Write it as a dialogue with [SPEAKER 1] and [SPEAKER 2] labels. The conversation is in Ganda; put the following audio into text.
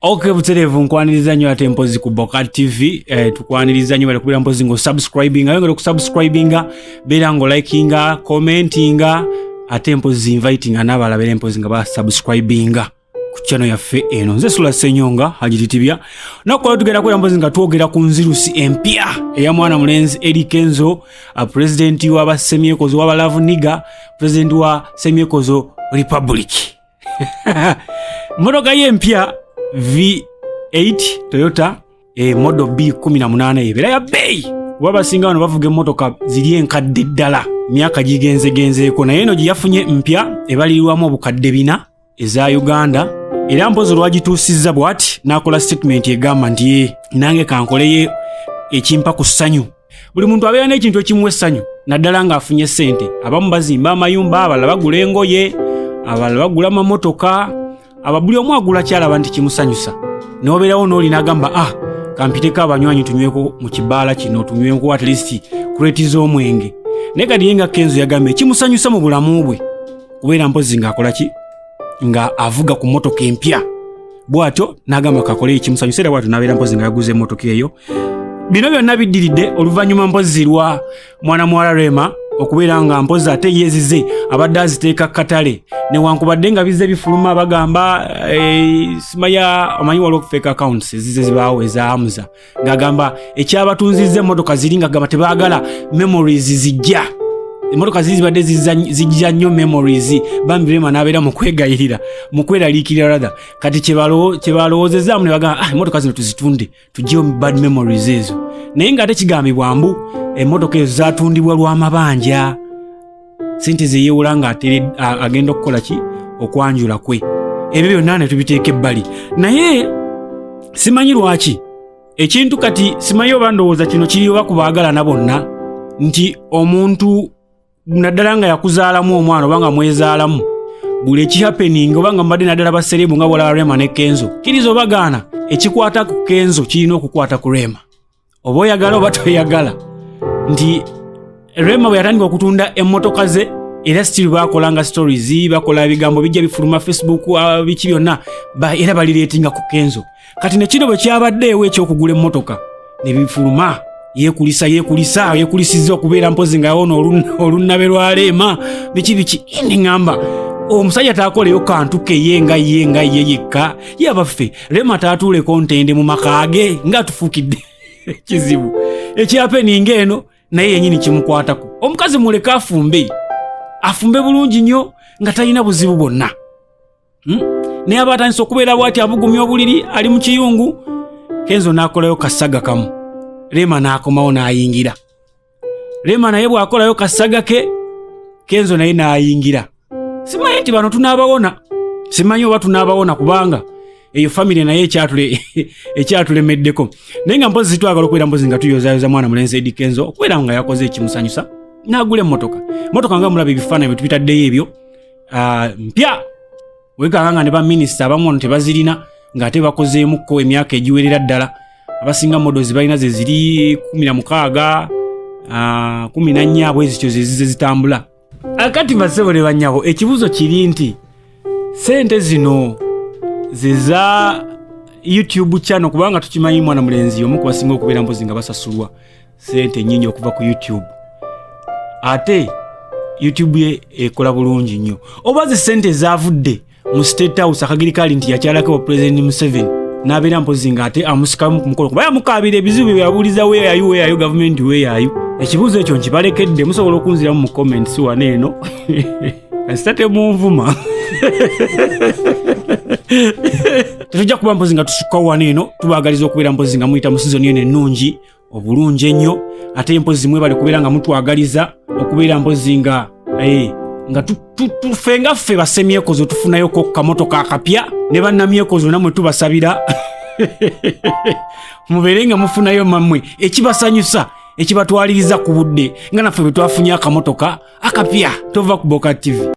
[SPEAKER 1] Okay, buterevu nkwaniriza nnyo ate mpozi ku BOCAT TV. Tukwaniriza nnyo bali kubira mpozi ngo subscribing. Ayongera ku subscribinga, bera ngo likinga, commentinga, ate mpozi inviting anabala bere mpozi nga ba subscribinga ku channel yaffe eno. Nze Sula Senyonga HAJJI TITIIBYA. Nakola tugenda kwera mpozi nga twogera ku nzirusi empya eya mwana mulenzi Eri Kenzo, president wa basemyekozo wa Love Nigga, president wa Semyekozo Republic. Motoka yempya V8 Toyota model B18 ebera ya bei wabasinga bano bavuga emotoka ziri enkadde ddala myaka gigenzeeko naye eno giyafunye mpya ebalirwamu obukadde 4 eza Uganda era mpozo lwagituusizza bwati nakola statement egamba nti nange kankoleye ekimpa ku ssanyu. Buli muntu abeera n'ekintu ekimuwa essanyu naddala nga afunye ssente. Abamu bazimba amayumba, abalala bagula engoye, abalala bagula amamotoka, ababuli omu agula kyalaba nti kimusanyusa. N'obeerawo n'oli n'agamba kampiteko abanywanyi tunyweko mu kibaala kino, tunyweko at least kuretiza omwenge. Naye kati ye nga Kenzo yagambye kimusanyusa mu bulamu bwe kubeera mpozi ng'akola ki nga avuga ku motoka empya bw'atyo n'agamba kakole ekimusanyusa era bw'atyo n'abeera mpozi nga yaguze emotoka eyo. Bino byonna biddiridde oluvannyuma mpozi lwa mwana muwala Rema okubeera nga mpozi ate yezize abadde aziteeka katale newankubadde nga bizze bifuluma bagamba simaya omanyi waliwo fake accounts zize zibaawo eza Amuza ng'agamba ekyabatunzizza emmotoka ziri ng'agamba tebaagala memories zijja. Emotoka zibadde zijja nnyo memories bambi Rema n'abeera mu kwegayirira mu kweraliikirira rather kati kyebalowoozezaamu ne bagamba emotoka zino tuzitunde tugyewo bad memories ezo. Naye ng'ate kigambibwa mbu emotoka ezo zaatundibwa lw'amabanja sente ze yeewula ng'agenda okukola ki okwanjula kwe. Ebyo byonna ne tubiteeka ebbali naye simanyi lwaki ekintu kati simanyi oba ndowooza kino kiri oba kubaagalana bonna nti omuntu naddala nga yakuzaalamu omwana oba nga mwezaalamu buli ekihappening oba nga mbadde naddala baserebu nga bwolaba Rema ne Kenzo kiriza obagaana ekikwata ku Kenzo kirina okukwata ku Rema oba oyagala oba toyagala. Nti Rema bwe yatandika okutunda emmotoka ze era still bakolanga stories bakola ebigambo bijja bifuluma Facebook biki byonna era balireetinga ku Kenzo. Kati ne kino bwe kyabaddeewo ekyokugula emmotoka ne bifuluma yeekulisizza okubeera mpozi nga yawono olunnabe lwa Rema biki ngamba omusajja taakoleyo kantu ke yenga yekka yabaffe Rema taatuuleko ntende mu makaage nga tufuukidde kizibu ekyapeninga eno naye yenyini kimukwatako. Omukazi muleka afumbe bulungi nnyo nga talina buzibu bwonna. Naye aba atandise okubeera bw'ati abugumya obuliri ali mu kiyungu. Kenzo n'akolayo kasaga kamu Rema n'akomawo n'ayingira. Rema naye bw'akolayo kasaga ke Kenzo naye n'ayingira. Simanyi nti bano tunaabawona, simanyi oba tunaabawona kubanga eyo family naye ekyatulemeddeko. Naye nga mpozi twagala okubeera mpozi nga tuyozaayoza mwana mulenzi Eri Kenzo okubeera nga yakoze ekimusanyusa n'agula emmotoka nga mulaba ebifaananyi bye tubitaddeyo ebyo mpya wekanga nga ne baminisita abamu wano tebazirina ng'ate bakozeemukko emyaka egiwerera ddala. Abasinga models balina ze ziri 16 14 abo ezityo zezize zitambula. Akati basebo ne banyabo ekibuzo kiri nti sente zino zeza YouTube channel kubanga tukimanyi mwana mulenzi omu kubasinga okubeera mpozi nga basasulwa sente nyingi okuva ku YouTube. Ate YouTube ye ekola bulungi nnyo. Oba ze sente zavudde mu State House akagirikali nti yakyalako President Museveni n'abeera mpozi nga ate amusikamu ku mukolo kuba yamukaabira ebizibu byabuuliza weeyayo government weeyayo. Ekibuzo ekyo nkibalekedde musobola okunziramu mu comments wane eno kastate munvuma. Tetujja kuba mpozi nga tusukka wane eno tubaagaliza okubeera mpozi nga muyita mu season eno ennungi obulungi ennyo ate mpozi mwe bali kubeera nga mutwagaliza okubeera mpozi nga tufenga ffe basemyekozo tufunayo ko kamotoka akapya ne bannamyekozo namwe tubasabira mubeere nga mufunayo mamwe ekibasanyusa ekibatwaliriza ku budde nga naffe bwe twafunye akamotoka akapya. Tova ku BOCAT TV.